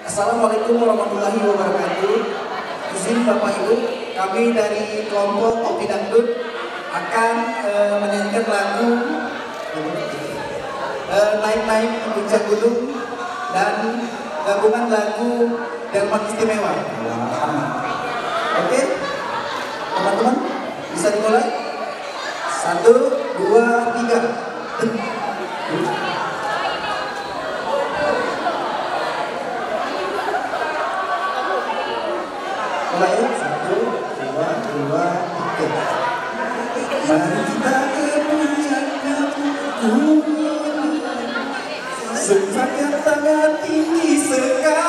Assalamualaikum warahmatullahi wabarakatuh. Izin Bapak Ibu, kami dari kelompok Kopi Dangdut akan menyanyikan lagu Naik-Naik ke Puncak Gunung dan gabungan lagu Delman Istimewa. Oke, teman-teman bisa dimulai? 1, 2, 3. Mulai 1, 2, 3. Mari kita ke puncak gunung, sepakat tangan tinggi sekali.